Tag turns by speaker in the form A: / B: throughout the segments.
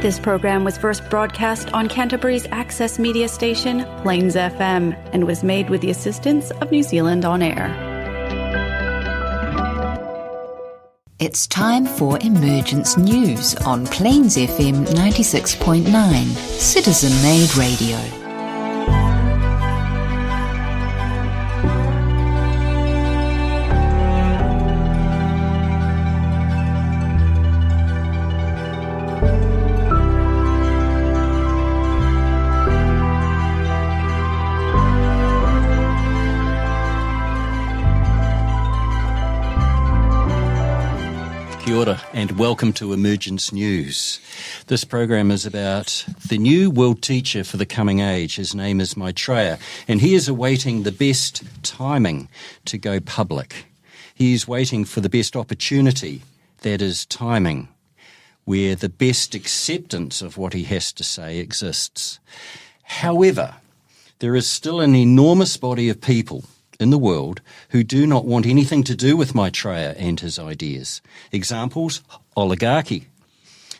A: This program was first broadcast on Canterbury's access media station, Plains FM, and was made with the assistance of New Zealand On Air.
B: It's time for Emergence News on Plains FM 96.9, citizen-made radio.
C: Kia ora and welcome to Emergence News. This program is about the new world teacher for the coming age. His name is Maitreya, and he is awaiting the best timing to go public. He is waiting for the best opportunity, that is timing, where the best acceptance of what he has to say exists. However, there is still an enormous body of people in the world who do not want anything to do with Maitreya and his ideas. Examples: oligarchy,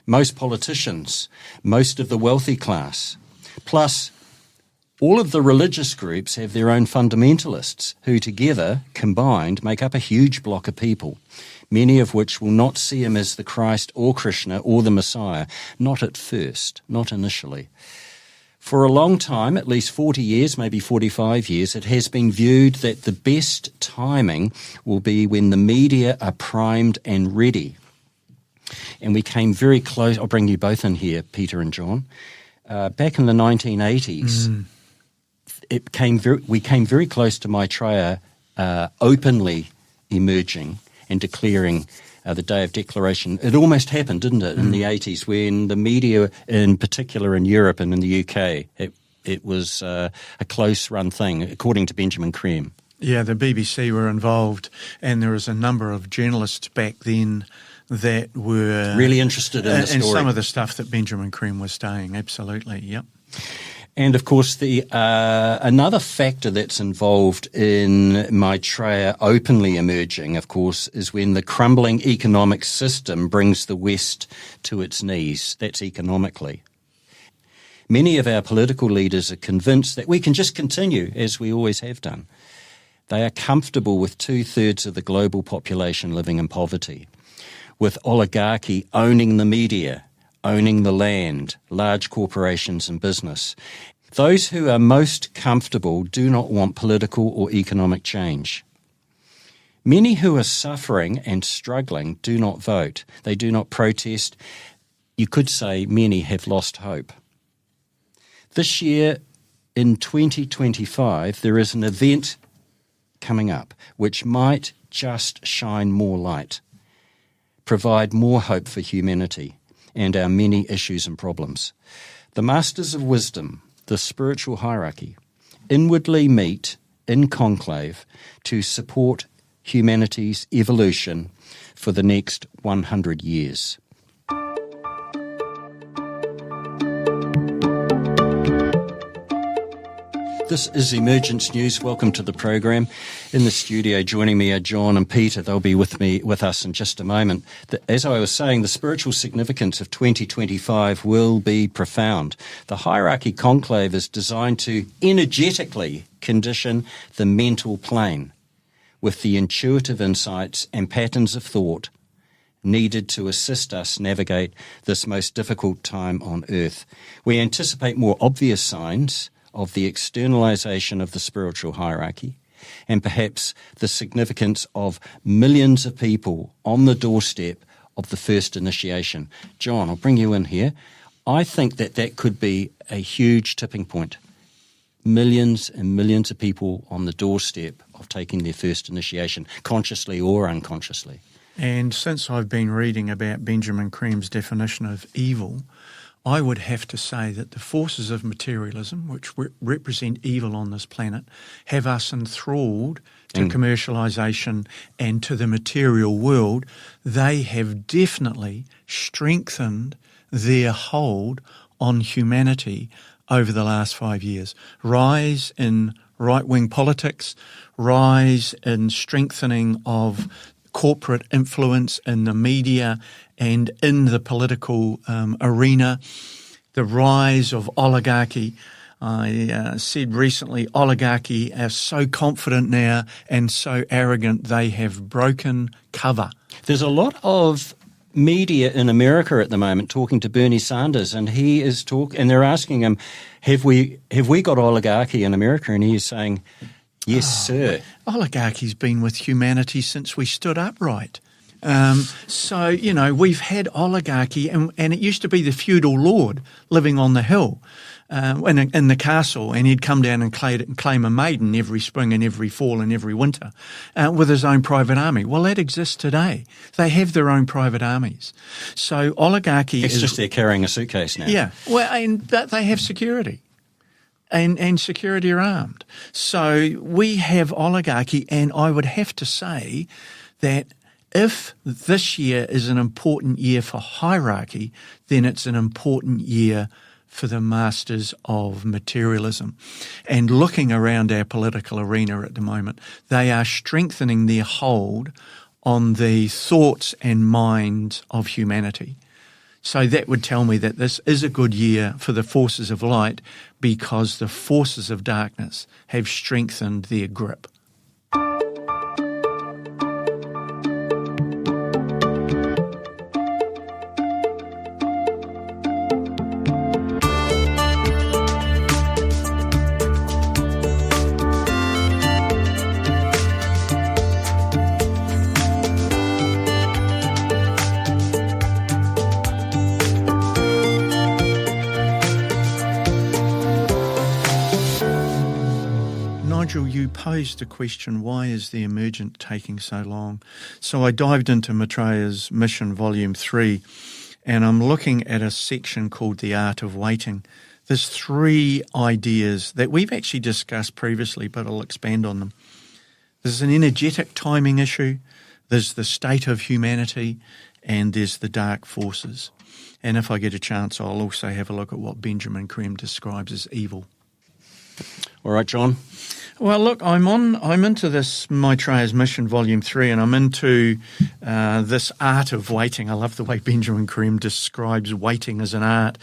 C: most politicians, most of the wealthy class. Plus, all of the religious groups have their own fundamentalists who together, combined, make up a huge block of people, many of which will not see him as the Christ or Krishna or the Messiah, not at first, not initially. For a long time, at least 40 years, maybe 45 years, it has been viewed that the best timing will be when the media are primed and ready. And we came very close. I'll bring you both in here, Peter and John. Back in the 1980s, we came very close to Maitreya openly emerging and declaring the Day of Declaration. It almost happened, didn't it, in the 80s, when the media, in particular in Europe and in the UK, it was a close-run thing, according to Benjamin Creme.
D: Yeah, the BBC were involved, and there was a number of journalists back then that were
C: really interested in the story.
D: And some of the stuff that Benjamin Creme was saying, absolutely, yep.
C: And of course, another factor that's involved in Maitreya openly emerging, of course, is when the crumbling economic system brings the West to its knees. That's economically. Many of our political leaders are convinced that we can just continue as we always have done. They are comfortable with 2/3 of the global population living in poverty, with oligarchy owning the media, owning the land, large corporations and business. Those who are most comfortable do not want political or economic change. Many who are suffering and struggling do not vote. They do not protest. You could say many have lost hope. This year, in 2025, there is an event coming up which might just shine more light, provide more hope for humanity and our many issues and problems. The Masters of Wisdom, the spiritual hierarchy, inwardly meet in conclave to support humanity's evolution for the next 100 years. This is Emergence News. Welcome to the program. In the studio joining me are John and Peter. They'll be with us in just a moment. As I was saying, the spiritual significance of 2025 will be profound. The hierarchy conclave is designed to energetically condition the mental plane with the intuitive insights and patterns of thought needed to assist us navigate this most difficult time on Earth. We anticipate more obvious signs of the externalization of the spiritual hierarchy, and perhaps the significance of millions of people on the doorstep of the first initiation. John, I'll bring you in here. I think that could be a huge tipping point. Millions and millions of people on the doorstep of taking their first initiation, consciously or unconsciously.
D: And since I've been reading about Benjamin Creme's definition of evil, I would have to say that the forces of materialism, which represent evil on this planet, have us enthralled to commercialisation and to the material world. They have definitely strengthened their hold on humanity over the last 5 years. Rise in right-wing politics, rise in strengthening of corporate influence in the media and in the political arena, the rise of oligarchy. I said recently, oligarchy are so confident now and so arrogant they have broken cover.
C: There's a lot of media in America at the moment talking to Bernie Sanders, and he is and they're asking him, have we got oligarchy in America? And he is saying, yes, sir.
D: Oligarchy's been with humanity since we stood upright. So, we've had oligarchy, and it used to be the feudal lord living on the hill in the castle, and he'd come down and claim a maiden every spring and every fall and every winter with his own private army. Well, that exists today. They have their own private armies. So oligarchy
C: It's just they're carrying a suitcase now.
D: Yeah, but they have security. And security are armed. So we have oligarchy, and I would have to say that if this year is an important year for hierarchy, then it's an important year for the masters of materialism. And looking around our political arena at the moment, they are strengthening their hold on the thoughts and minds of humanity. So that would tell me that this is a good year for the forces of light, because the forces of darkness have strengthened their grip. You posed the question, why is the emergent taking so long? So I dived into Maitreya's Mission Volume 3, and I'm looking at a section called The Art of Waiting. There's 3 ideas that we've actually discussed previously, but I'll expand on them. There's an energetic timing issue, there's the state of humanity, and there's the dark forces. And if I get a chance, I'll also have a look at what Benjamin Creme describes as evil.
C: All right, John.
D: Well, look, I'm into this Maitreya's Mission Volume 3, and I'm into this art of waiting. I love the way Benjamin Creme describes waiting as an art.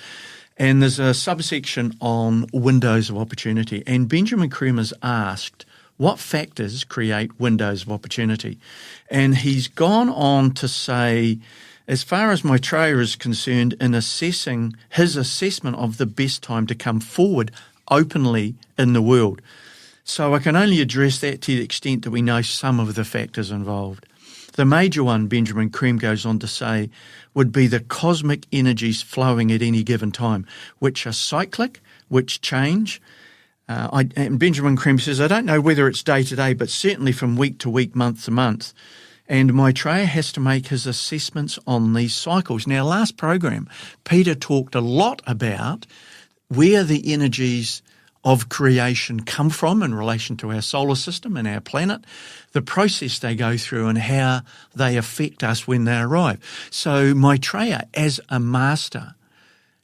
D: And there's a subsection on windows of opportunity. And Benjamin Creme has asked, what factors create windows of opportunity? And he's gone on to say, as far as Maitreya is concerned, in assessing his assessment of the best time to come forward openly in the world. So I can only address that to the extent that we know some of the factors involved. The major one, Benjamin Creme goes on to say, would be the cosmic energies flowing at any given time, which are cyclic, which change. And Benjamin Creme says, I don't know whether it's day to day, but certainly from week to week, month to month. And Maitreya has to make his assessments on these cycles. Now, last program, Peter talked a lot about where the energies of creation come from in relation to our solar system and our planet, the process they go through and how they affect us when they arrive. So Maitreya, as a master,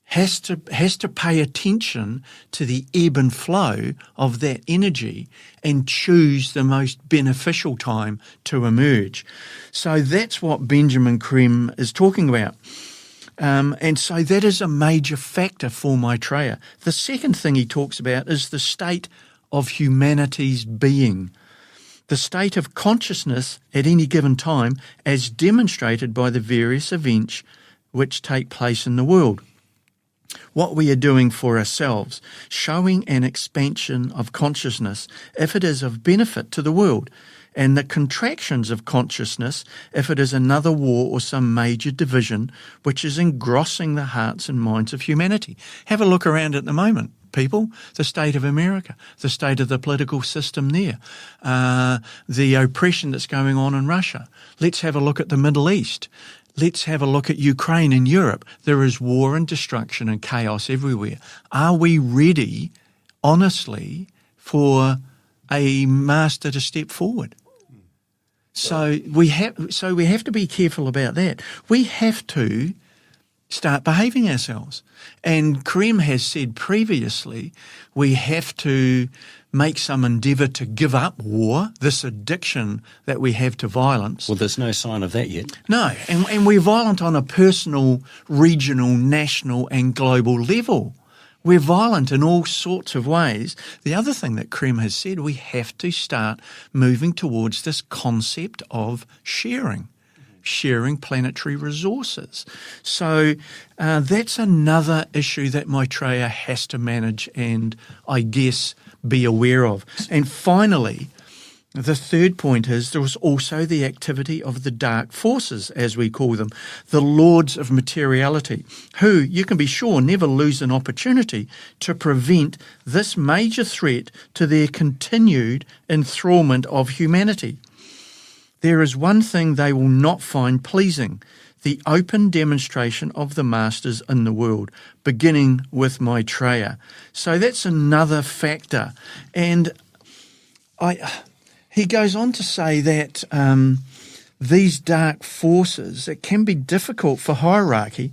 D: has to pay attention to the ebb and flow of that energy and choose the most beneficial time to emerge. So that's what Benjamin Creme is talking about. And so that is a major factor for Maitreya. The second thing he talks about is the state of humanity's being, the state of consciousness at any given time as demonstrated by the various events which take place in the world. What we are doing for ourselves, showing an expansion of consciousness if it is of benefit to the world, and the contractions of consciousness if it is another war or some major division which is engrossing the hearts and minds of humanity. Have a look around at the moment, people, the state of America, the state of the political system there, the oppression that's going on in Russia. Let's have a look at the Middle East. Let's have a look at Ukraine and Europe. There is war and destruction and chaos everywhere. Are we ready, honestly, for a master to step forward? So we have to be careful about that. We have to start behaving ourselves. And Creme has said previously we have to make some endeavour to give up war, this addiction that we have to violence.
C: Well, there's no sign of that yet.
D: No, and we're violent on a personal, regional, national and global level. We're violent in all sorts of ways. The other thing that Krem has said, we have to start moving towards this concept of sharing planetary resources. So that's another issue that Maitreya has to manage and, I guess, be aware of. And finally, the third point is there was also the activity of the dark forces, as we call them, the lords of materiality, who, you can be sure, never lose an opportunity to prevent this major threat to their continued enthrallment of humanity. There is one thing they will not find pleasing, the open demonstration of the masters in the world, beginning with Maitreya. So that's another factor. And he goes on to say that these dark forces, it can be difficult for hierarchy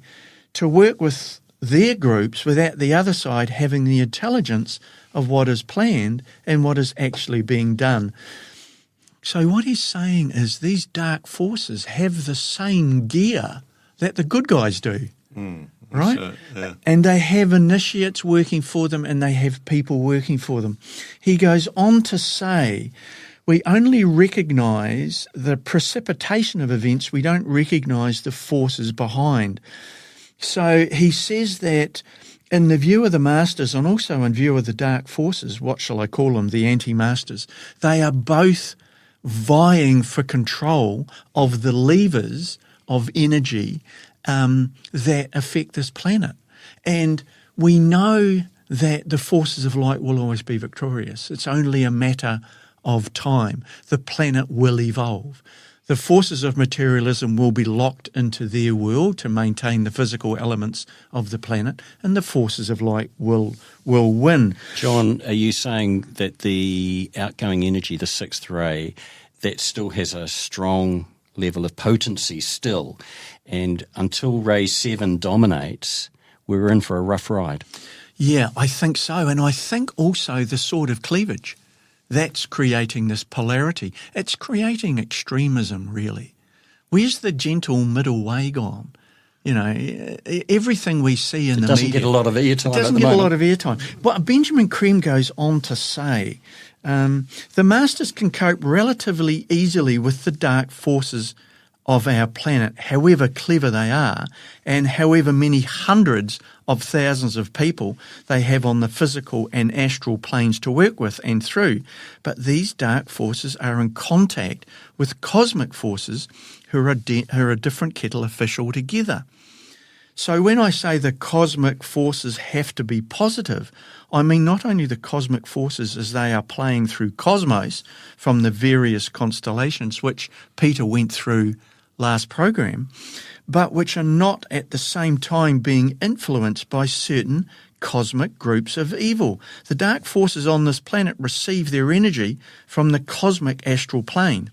D: to work with their groups without the other side having the intelligence of what is planned and what is actually being done. So what he's saying is these dark forces have the same gear that the good guys do, right?
E: So, yeah.
D: And they have initiates working for them and they have people working for them. He goes on to say, we only recognise the precipitation of events, we don't recognise the forces behind. So he says that in the view of the masters and also in view of the dark forces, what shall I call them, the anti-masters, they are both vying for control of the levers of energy that affect this planet. And we know that the forces of light will always be victorious. It's only a matter of time. The planet will evolve. The forces of materialism will be locked into their world to maintain the physical elements of the planet, and the forces of light will win.
C: John, are you saying that the outgoing energy, the sixth ray, that still has a strong level of potency still, and until ray 7 dominates, we're in for a rough ride?
D: Yeah, I think so. And I think also the sort of cleavage that's creating this polarity. It's creating extremism, really. Where's the gentle middle way gone? You know, everything we see in the media...
C: It doesn't get a lot of airtime.
D: It doesn't get a lot of airtime. But Benjamin Krem goes on to say, the masters can cope relatively easily with the dark forces of our planet, however clever they are, and however many hundreds of thousands of people they have on the physical and astral planes to work with and through. But these dark forces are in contact with cosmic forces who are a different kettle of fish altogether. So when I say the cosmic forces have to be positive, I mean not only the cosmic forces as they are playing through cosmos from the various constellations, which Peter went through last program, but which are not at the same time being influenced by certain cosmic groups of evil. The dark forces on this planet receive their energy from the cosmic astral plane,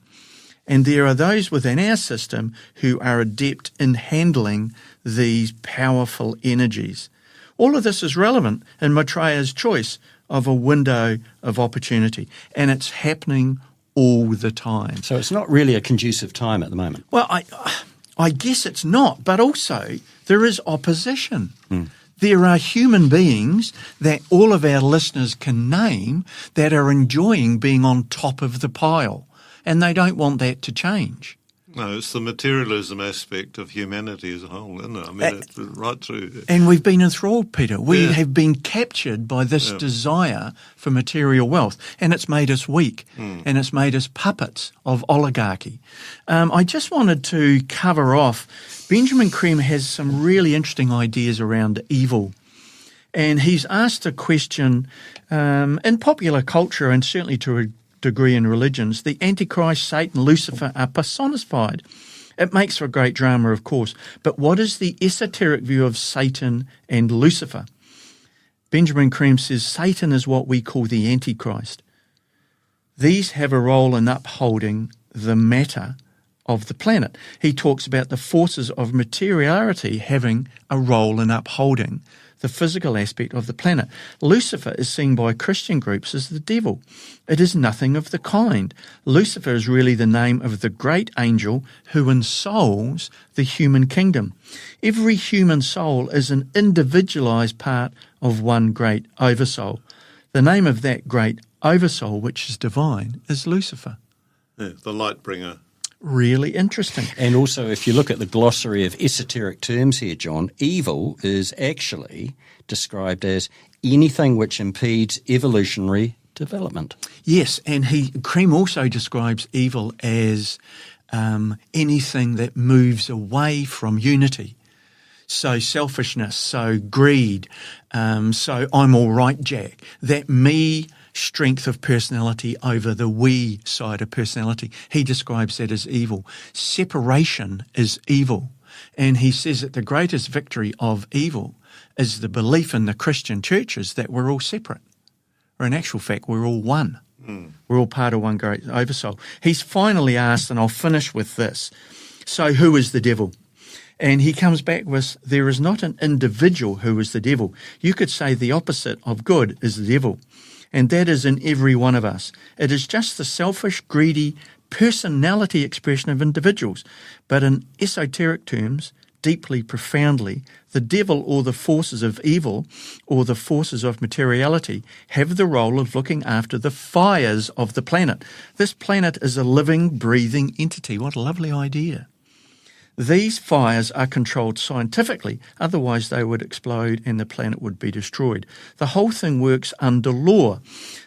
D: and there are those within our system who are adept in handling these powerful energies. All of this is relevant in Maitreya's choice of a window of opportunity, and it's happening all the time.
C: So it's not really a conducive time at the moment.
D: Well, I guess it's not, but also there is opposition. There are human beings that all of our listeners can name that are enjoying being on top of the pile, and they don't want that to change.
E: No, it's the materialism aspect of humanity as a whole, isn't it? I mean, it's right through.
D: And we've been enthralled, Peter. We have been captured by this desire for material wealth, and it's made us weak, and it's made us puppets of oligarchy. I just wanted to cover off, Benjamin Krem has some really interesting ideas around evil. And he's asked a question in popular culture, and certainly to a degree in religions, the Antichrist, Satan, Lucifer are personified. It makes for a great drama, of course, but what is the esoteric view of Satan and Lucifer? Benjamin Krem says Satan is what we call the Antichrist. These have a role in upholding the matter of the planet. He talks about the forces of materiality having a role in upholding the physical aspect of the planet. Lucifer is seen by Christian groups as the devil. It is nothing of the kind. Lucifer is really the name of the great angel who ensouls the human kingdom. Every human soul is an individualized part of one great oversoul. The name of that great oversoul, which is divine, is Lucifer.
E: Yeah, the light bringer.
D: Really interesting.
C: And also, if you look at the glossary of esoteric terms here, John, evil is actually described as anything which impedes evolutionary development.
D: Yes, and Cream also describes evil as anything that moves away from unity. So selfishness, so greed, so I'm all right, Jack. That me strength of personality over the we side of personality. He describes that as evil. Separation is evil. And he says that the greatest victory of evil is the belief in the Christian churches that we're all separate. Or in actual fact, we're all one. We're all part of one great oversoul. He's finally asked, and I'll finish with this, so who is the devil? And he comes back with, there is not an individual who is the devil. You could say the opposite of good is the devil. And that is in every one of us. It is just the selfish, greedy, personality expression of individuals. But in esoteric terms, deeply, profoundly, the devil or the forces of evil or the forces of materiality have the role of looking after the fires of the planet. This planet is a living, breathing entity. What a lovely idea. These fires are controlled scientifically, otherwise they would explode and the planet would be destroyed. The whole thing works under law.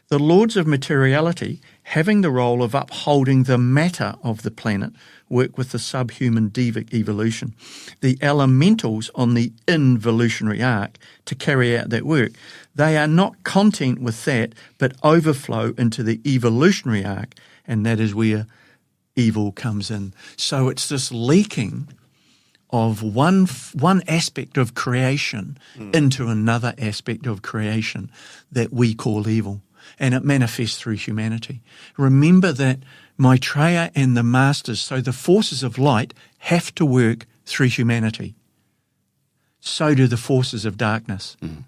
D: The lords of materiality, having the role of upholding the matter of the planet, work with the subhuman devic evolution. The elementals on the involutionary arc to carry out that work. They are not content with that, but overflow into the evolutionary arc, and that is where evil comes in. So it's this leaking of one aspect of creation into another aspect of creation that we call evil, and it manifests through humanity. Remember that Maitreya and the masters, so the forces of light, have to work through humanity. So do the forces of darkness.
C: And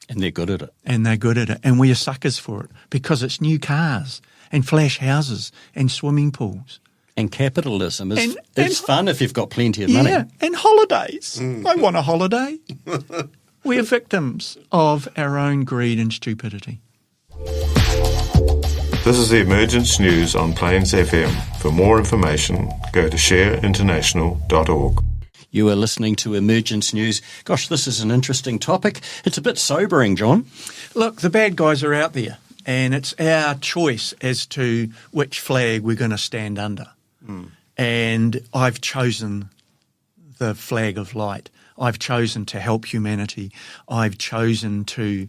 C: they're good at it.
D: And they're good at it. And we are suckers for it because it's new cars and flash houses and swimming pools.
C: And capitalism is it's fun if you've got plenty of money.
D: Yeah, and holidays. I want a holiday. We are victims of our own greed and stupidity.
E: This is the Emergence News on Plains FM. For more information, go to shareinternational.org.
C: You are listening to Emergence News. Gosh, this is an interesting topic. It's a bit sobering, John.
D: Look, the bad guys are out there, and it's our choice as to which flag we're going to stand under. And I've chosen the flag of light. I've chosen to help humanity. I've chosen to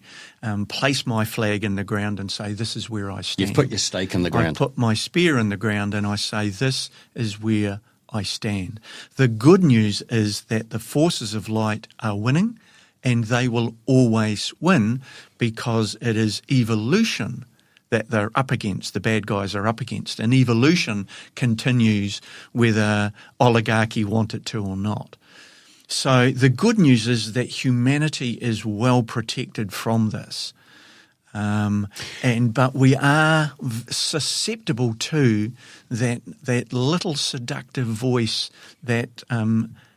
D: place my flag in the ground and say, this is where I stand.
C: You've put your stake in the ground.
D: I put my spear in the ground and I say, this is where I stand. The good news is that the forces of light are winning, and they will always win because it is evolution that they're up against, the bad guys are up against. And evolution continues whether oligarchy want it to or not. So the good news is that humanity is well protected from this. But we are susceptible to that little seductive voice that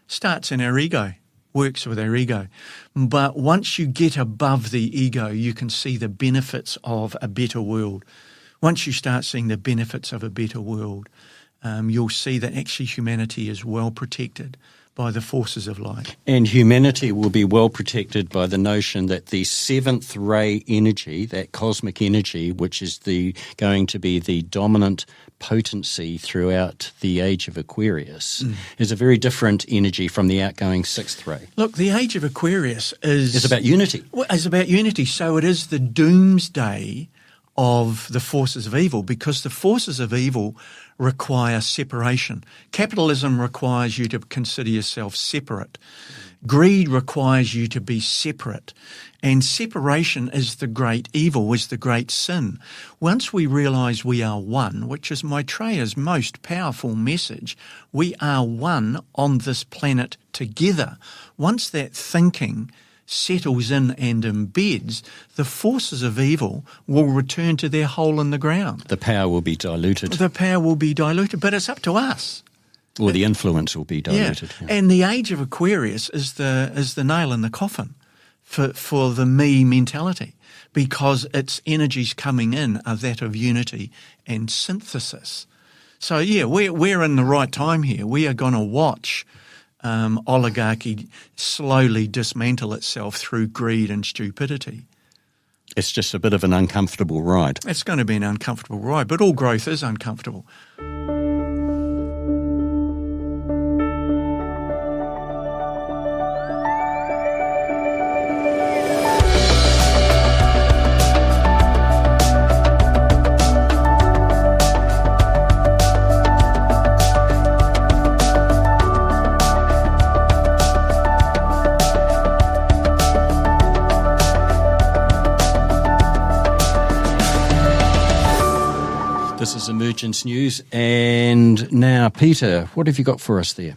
D: starts in our ego, works with our ego. But once you get above the ego, you can see the benefits of a better world. Once you start seeing the benefits of a better world, you'll see that actually humanity is well protected by the forces of light.
C: And humanity will be well protected by the notion that the seventh ray energy, that cosmic energy, which is going to be the dominant potency throughout the age of Aquarius, is a very different energy from the outgoing sixth ray.
D: Look, the age of Aquarius is...
C: It's about unity.
D: Well, it's about unity. So it is the doomsday of the forces of evil, because the forces of evil require separation. Capitalism requires you to consider yourself separate. Greed requires you to be separate. And separation is the great evil, is the great sin. Once we realise we are one, which is Maitreya's most powerful message, we are one on this planet together. Once that thinking settles in and embeds, the forces of evil will return to their hole in the ground.
C: The power will be diluted.
D: The power will be diluted, but it's up to us.
C: Or the influence will be diluted.
D: Yeah. And the age of Aquarius is the nail in the coffin for the me mentality, because its energies coming in are that of unity and synthesis. So yeah, we're in the right time here. We are going to watch oligarchy slowly dismantle itself through greed and stupidity.
C: It's just a bit of an uncomfortable ride.
D: It's going to be an uncomfortable ride, but all growth is uncomfortable.
C: This is Emergence News, and now, Peter, what have you got for us there?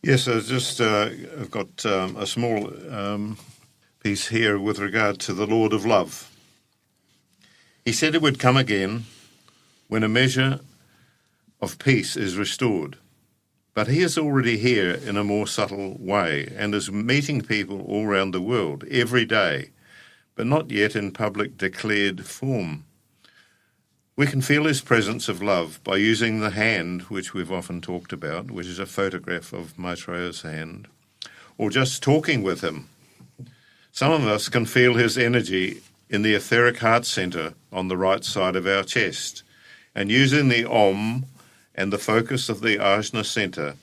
E: Yes, I've got a small piece here with regard to the Lord of Love. He said it would come again when a measure of peace is restored, but he is already here in a more subtle way and is meeting people all around the world every day, but not yet in public declared form. We can feel his presence of love by using the hand, which we've often talked about, which is a photograph of Maitreya's hand, or just talking with him. Some of us can feel his energy in the etheric heart center on the right side of our chest, and using the Om and the focus of the Ajna center,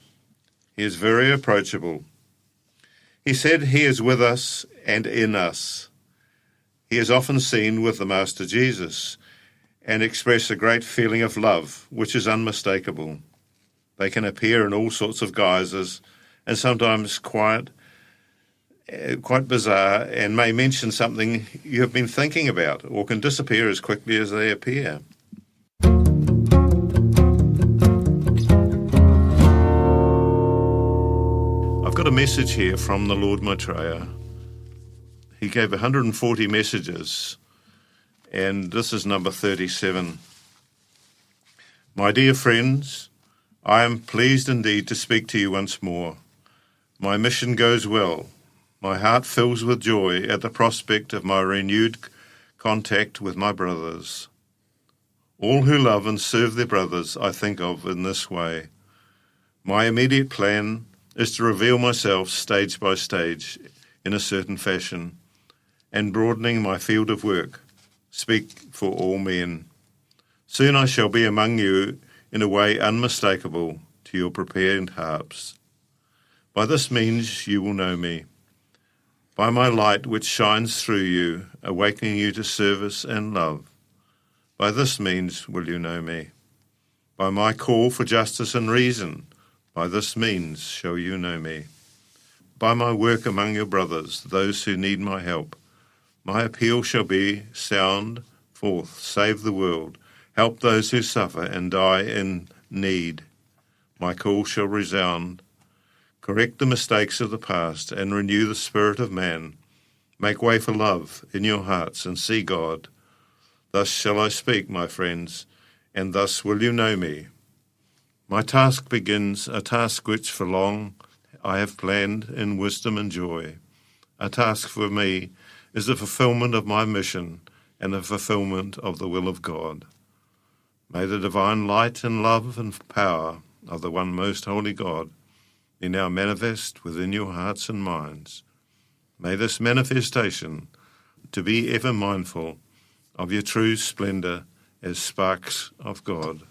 E: he is very approachable. He said he is with us and in us. He is often seen with the Master Jesus, and express a great feeling of love, which is unmistakable. They can appear in all sorts of guises, and sometimes quite bizarre, and may mention something you have been thinking about, or can disappear as quickly as they appear. I've got a message here from the Lord Maitreya. He gave 140 messages, and this is number 37. My dear friends, I am pleased indeed to speak to you once more. My mission goes well. My heart fills with joy at the prospect of my renewed contact with my brothers. All who love and serve their brothers I think of in this way. My immediate plan is to reveal myself stage by stage in a certain fashion, and broadening my field of work, speak for all men. Soon I shall be among you in a way unmistakable to your prepared hearts. By this means you will know me, by my light which shines through you, awakening you to service and love. By this means will you know me, by my call for justice and reason. By this means shall you know me, by my work among your brothers, those who need my help. My appeal shall be, sound forth, save the world, help those who suffer and die in need. My call shall resound, correct the mistakes of the past and renew the spirit of man. Make way for love in your hearts and see God. Thus shall I speak, my friends, and thus will you know me. My task begins, a task which for long I have planned in wisdom and joy. A task for me is the fulfillment of my mission and the fulfillment of the will of God. May the divine light and love and power of the one most holy God be now manifest within your hearts and minds. May this manifestation to be ever mindful of your true splendour as sparks of God.